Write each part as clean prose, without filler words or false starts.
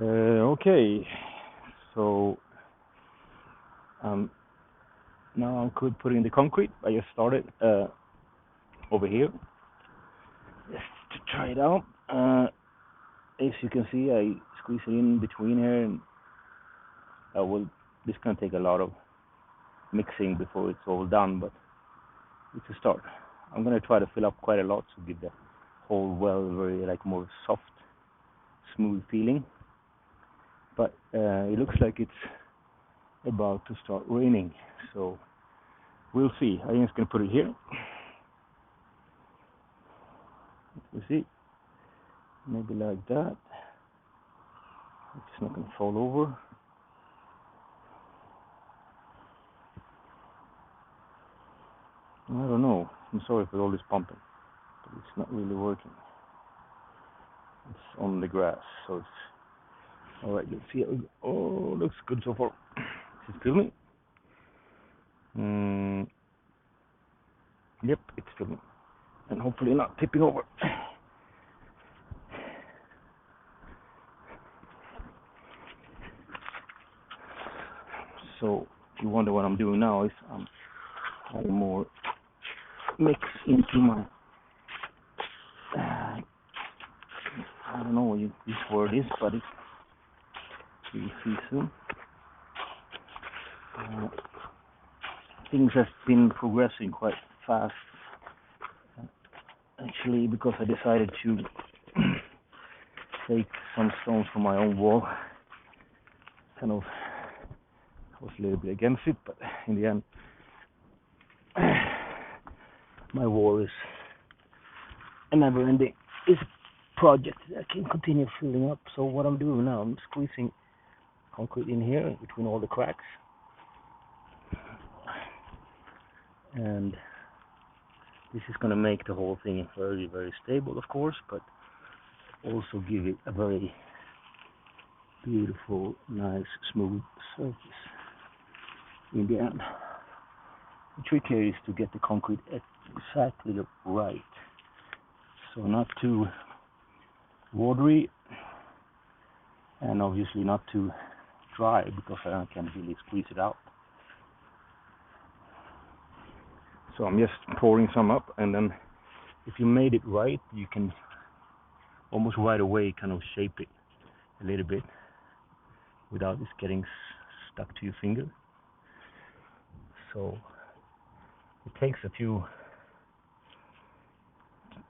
Okay, so now I'm putting the concrete. I just started over here just to try it out. As you can see, I squeeze it in between here, and I will. This can take a lot of mixing before it's all done, but it's a start. I'm gonna try to fill up quite a lot to give the whole well very like more soft, smooth feeling. But it looks like it's about to start raining, so we'll see. I'm just gonna put it here. You see, maybe like that. It's not gonna fall over. I don't know. I'm sorry for all this pumping, but it's not really working. It's on the grass, so it's all right. Let's see. Oh, looks good so far. Is it filming? Yep, it's filming, and hopefully not tipping over. So you wonder what I'm doing now is I'm adding more mix into my I don't know what this word is, but it's you'll see soon. Things have been progressing quite fast, actually, because I decided to take some stones from my own wall. Kind of was a little bit against it, but in the end my wall is a never-ending project that I can continue filling up. So what I'm doing now, I'm squeezing concrete in here between all the cracks, and this is going to make the whole thing very, very stable, of course, but also give it a very beautiful, nice, smooth surface in the end. The trick here is to get the concrete exactly right, so not too watery and obviously not too dry, because I can't really squeeze it out. So I'm just pouring some up, and then if you made it right, you can almost right away kind of shape it a little bit without it getting stuck to your finger. So it takes a few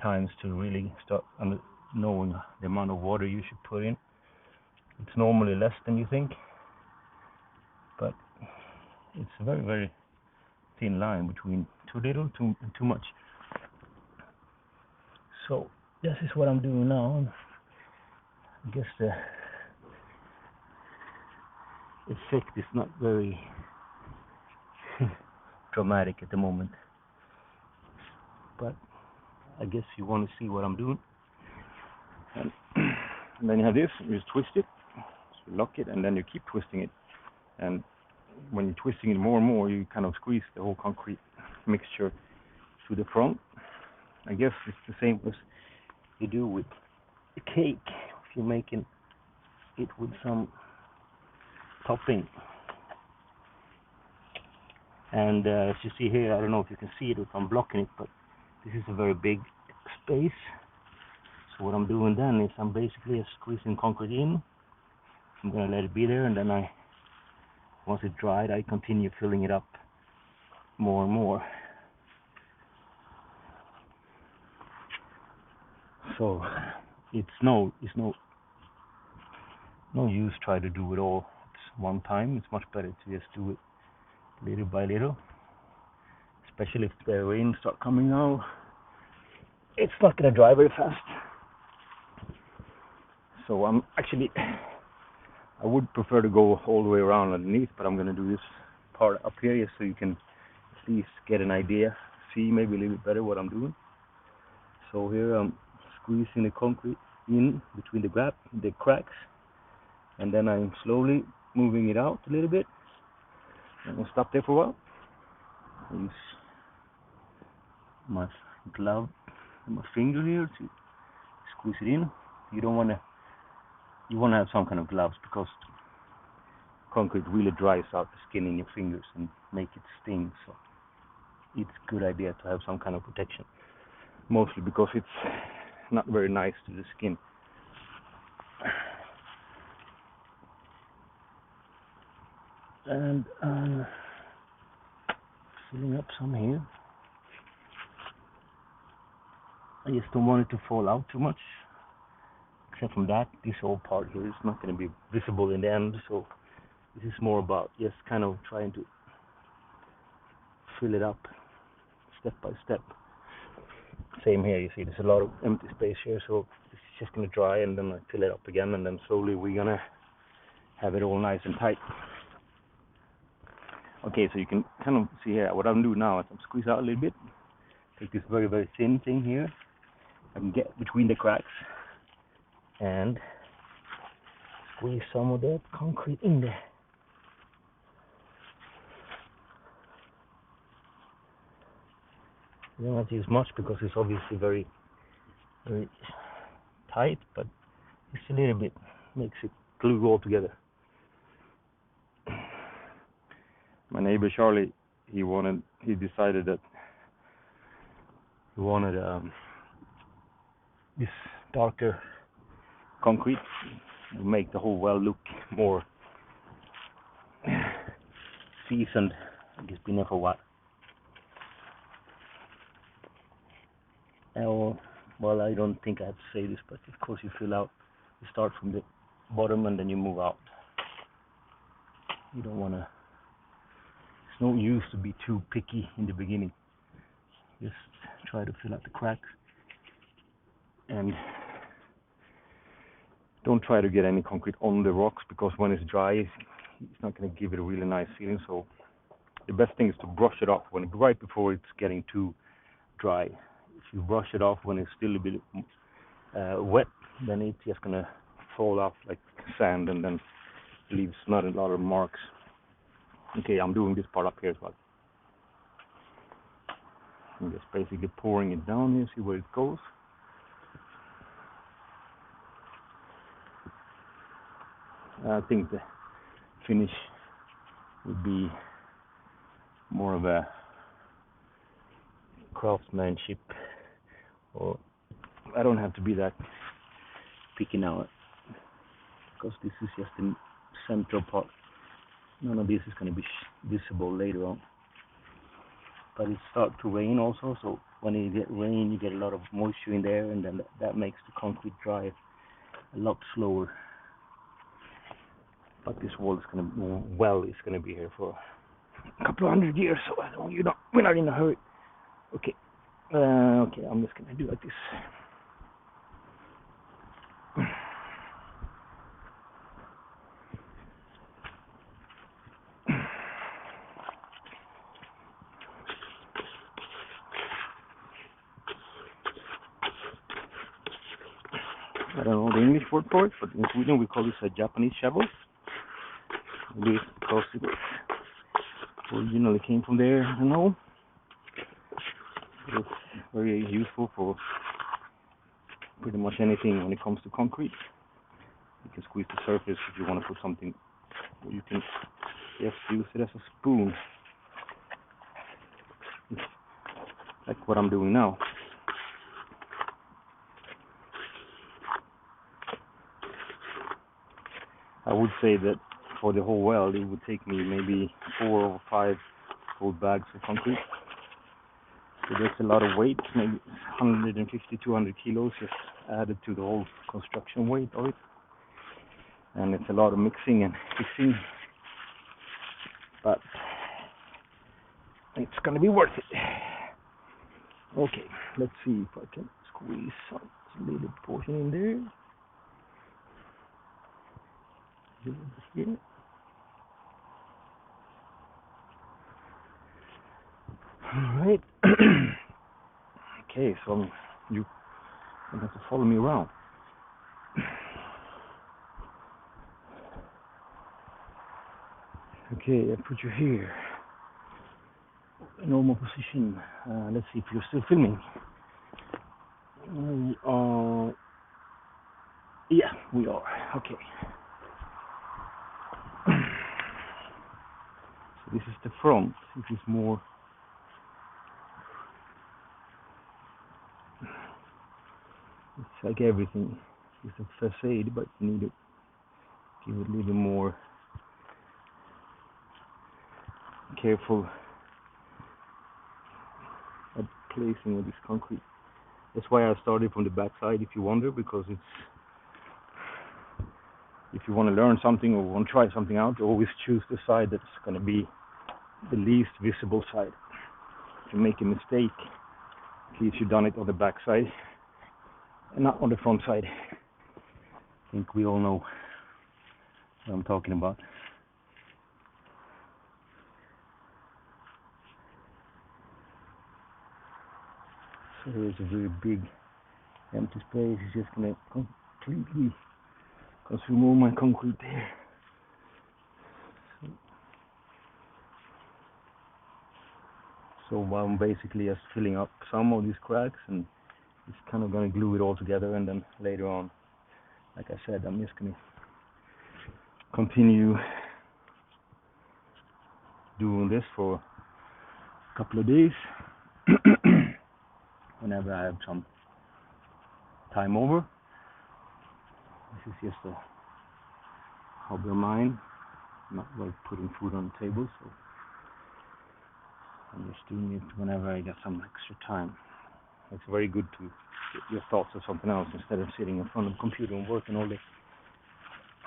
times to really start knowing the amount of water you should put in. It's normally less than you think, but it's a very, very thin line between too little and too much. So this is what I'm doing now. I guess the effect is not very dramatic at the moment, but I guess you want to see what I'm doing. And then you have this, you just twist it, so you lock it, and then you keep twisting it. And when you're twisting it more and more, you kind of squeeze the whole concrete mixture to the front. I guess it's the same as you do with a cake if you're making it with some topping. And as you see here, I don't know if you can see it if I'm blocking it, but this is a very big space. So what I'm doing then is I'm basically squeezing concrete in. I'm going to let it be there, and then once it's dried, I continue filling it up more and more. So it's no use try to do it all at one time. It's much better to just do it little by little, especially if the rain start coming now. It's not gonna dry very fast. So I'm actually, I would prefer to go all the way around underneath, but I'm gonna do this part up here just so you can at least get an idea, see maybe a little bit better what I'm doing. So here I'm squeezing the concrete in between the cracks, and then I'm slowly moving it out a little bit. I'm gonna stop there for a while. I use my glove and my finger here to squeeze it in. You don't want to you want to have some kind of gloves because concrete really dries out the skin in your fingers and make it sting. So it's a good idea to have some kind of protection. Mostly because it's not very nice to the skin. And filling up some here. I just don't want it to fall out too much. Except from that, this whole part here is not going to be visible in the end. So this is more about just kind of trying to fill it up step by step. Same here, you see there's a lot of empty space here, so it's just going to dry and then I fill it up again, and then slowly we're going to have it all nice and tight. Okay, so you can kind of see here what I'm doing now is I'm squeeze out a little bit, take this very, very thin thing here, I can get between the cracks and squeeze some of that concrete in there. You don't have to use much because it's obviously very, very tight, but just a little bit makes it glue all together. My neighbor Charlie, he decided that he wanted this darker concrete to make the whole well look more seasoned. It's been there for a while. Well, I don't think I have to say this, but of course you fill out, you start from the bottom and then you move out. You don't want to, it's no use to be too picky in the beginning. Just try to fill out the cracks and don't try to get any concrete on the rocks, because when it's dry it's not going to give it a really nice feeling. So the best thing is to brush it off right before it's getting too dry. If you brush it off when it's still a bit wet, then it's just going to fall off like sand and then leaves not a lot of marks. Okay, I'm doing this part up here as well. I'm just basically pouring it down here, see where it goes. I think the finish would be more of a craftsmanship, or I don't have to be that picky now, because this is just the central part. None of this is going to be visible later on. But it starts to rain also, so when you get rain you get a lot of moisture in there, and then that makes the concrete dry a lot slower. But this wall is going to be here for a couple of 100 years, so we're not in a hurry. Okay, I'm just going to do like this. I don't know the English word for it, but in Sweden we call this a Japanese shovel. Maybe it's because it originally came from there, I don't know. It's very useful for pretty much anything when it comes to concrete. You can squeeze the surface if you want to put something, or you can just use it as a spoon, like what I'm doing now. I would say that for the whole well it would take me maybe 4 or 5 full bags of concrete. So there's a lot of weight, maybe 150, 200 kilos just added to the whole construction weight of it. And it's a lot of mixing and fixing, but it's gonna be worth it. Okay, let's see if I can squeeze some little portion in there. Here. Alright. Okay, so you have to follow me around. Okay, I put you here. Normal position. Let's see if you're still filming. Yeah, we are. Okay. So this is the front. This is more. It's like everything. It's a facade, but you need to give it a little more careful at placing of this concrete. That's why I started from the back side, if you wonder, because it's, if you want to learn something or want to try something out, always choose the side that's going to be the least visible side. If you make a mistake, at least you've done it on the back side and not on the front side. I think we all know what I'm talking about. So here's a very big empty space. It's just going to completely consume all my concrete there. So I'm basically just filling up some of these cracks, and it's kind of going to glue it all together, and then later on, like I said, I'm just going to continue doing this for a couple of days whenever I have some time over. This is just a hobby of mine. I'm not like putting food on the table, so I'm just doing it whenever I get some extra time. It's very good to get your thoughts on something else instead of sitting in front of the computer and working all day.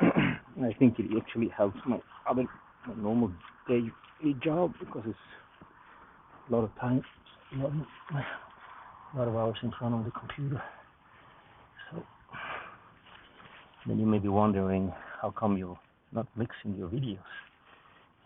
And I think it actually helps my normal day job, because it's a lot of time, a lot of hours in front of the computer. So then you may be wondering, how come you're not mixing your videos?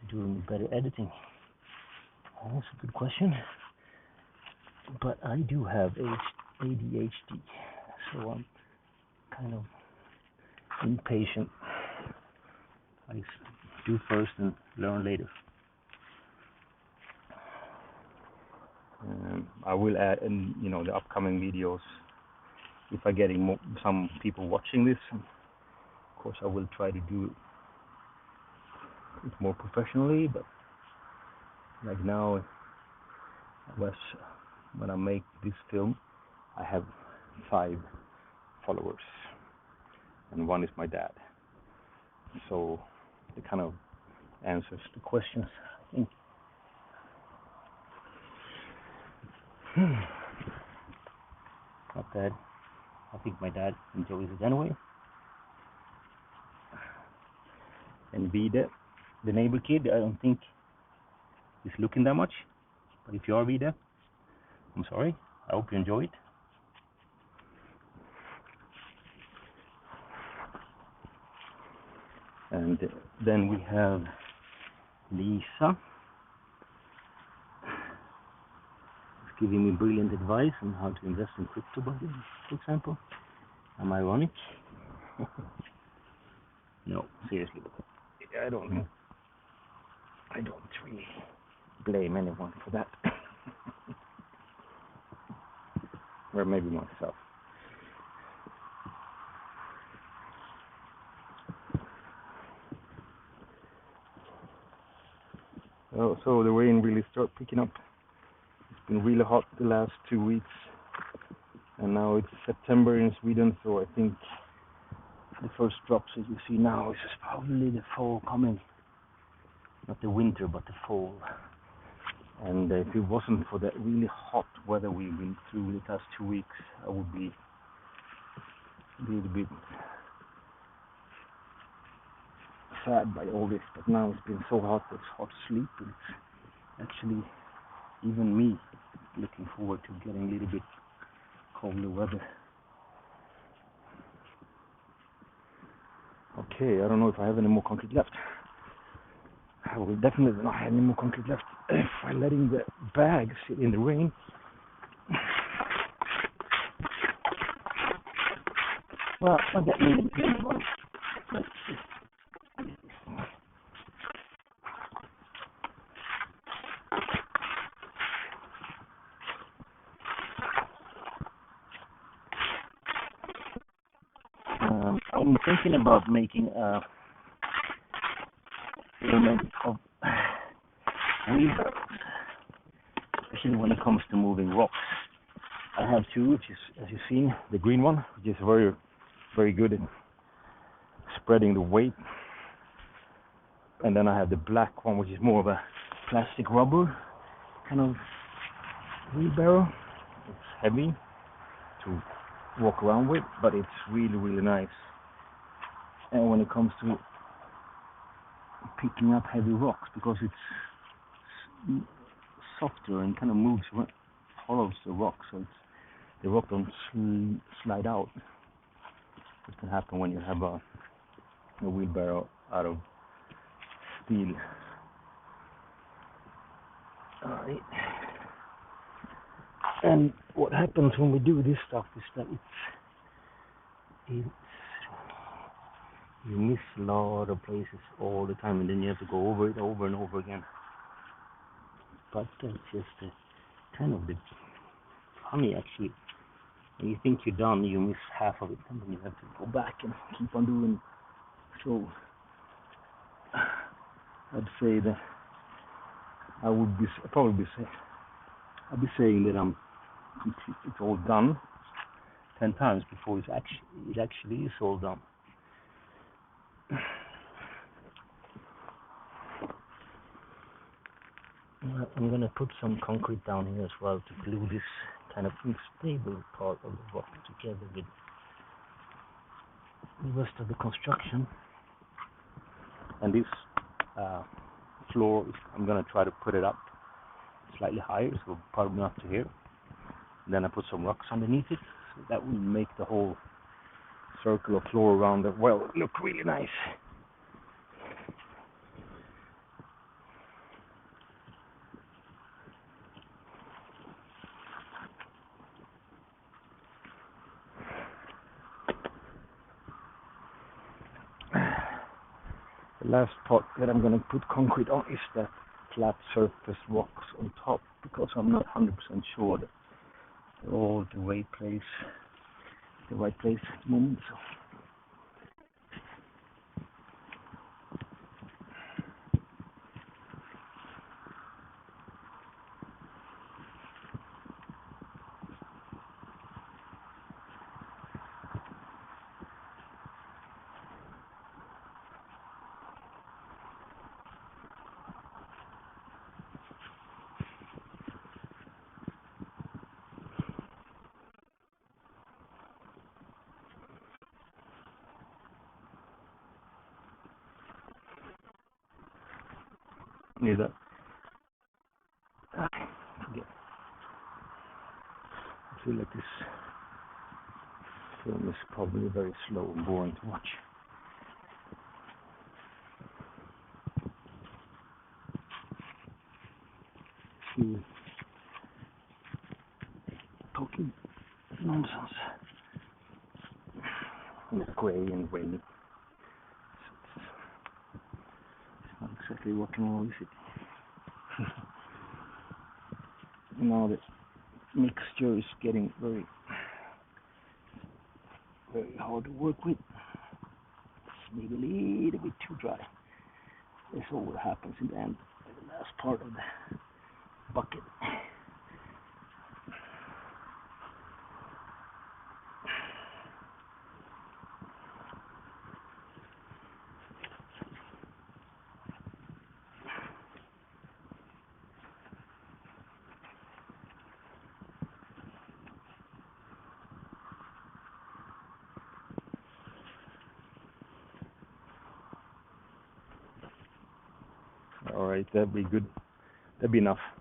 You're doing better editing. Well, that's a good question. But I do have ADHD, so I'm kind of impatient. I do first and learn later. I will add, in the upcoming videos, if I get some people watching this, of course I will try to do it more professionally. But like now, when I make this film, I have 5 followers, and 1 is my dad. So it kind of answers the questions, I think. Not bad. I think my dad enjoys it anyway. And Vida, the neighbor kid, I don't think he's looking that much. But if you are Vida, I'm sorry. I hope you enjoy it. And then we have Lisa. She's giving me brilliant advice on how to invest in crypto, for example. Am I ironic? No, seriously. I don't really blame anyone for that. Or maybe myself. Oh, so the rain really started picking up. It's been really hot the last 2 weeks, and now it's September in Sweden, so I think the first drops that you see now is probably the fall coming. Not the winter, but the fall. And if it wasn't for that really hot weather we've been through the past 2 weeks, I would be a little bit sad by all this. But now it's been so hot, it's hard to sleep. And it's actually even me looking forward to getting a little bit colder weather. Okay, I don't know if I have any more concrete left. I will definitely not have any more concrete left if I'm letting the bag sit in the rain. Well, I'll get rid of the one. Let's see. I'm thinking thinking about making a element of wheelbarrows, especially when it comes to moving rocks. I have two, which is, as you've seen, the green one, which is very, very good at spreading the weight, and then I have the black one, which is more of a plastic rubber kind of wheelbarrow. It's heavy to walk around with, but it's really, really nice. And when it comes to picking up heavy rocks, because it's softer and kind of moves, follows the rock, so the rock don't slide out. This can happen when you have a wheelbarrow out of steel. Alright. And what happens when we do this stuff is that you miss a lot of places all the time, and then you have to go over it over and over again. But that's just kind of the funny, actually. When you think you're done, you miss half of it, and then you have to go back and keep on doing. So I'd say that I'll be saying that I'm complete, it's all done 10 times before it actually is all done. I'm gonna put some concrete down here as well to glue this kind of unstable part of the rock together with the rest of the construction. And this floor, I'm gonna try to put it up slightly higher, so probably not to here. And then I put some rocks underneath it, so that will make the whole circular floor around the well look really nice. The last part that I'm going to put concrete on is that flat surface rocks on top, because I'm not 100% sure that they're all the right place at the moment. So. Need that. Forget. I feel like this film is probably very slow and boring to watch. Talking nonsense. And it's grey and rainy. It's not exactly rock and roll, is it? Now the mixture is getting very, very hard to work with. It's maybe a little bit too dry. That's all what happens in the end, in the last part of the bucket. Alright, that'd be good. That'd be enough.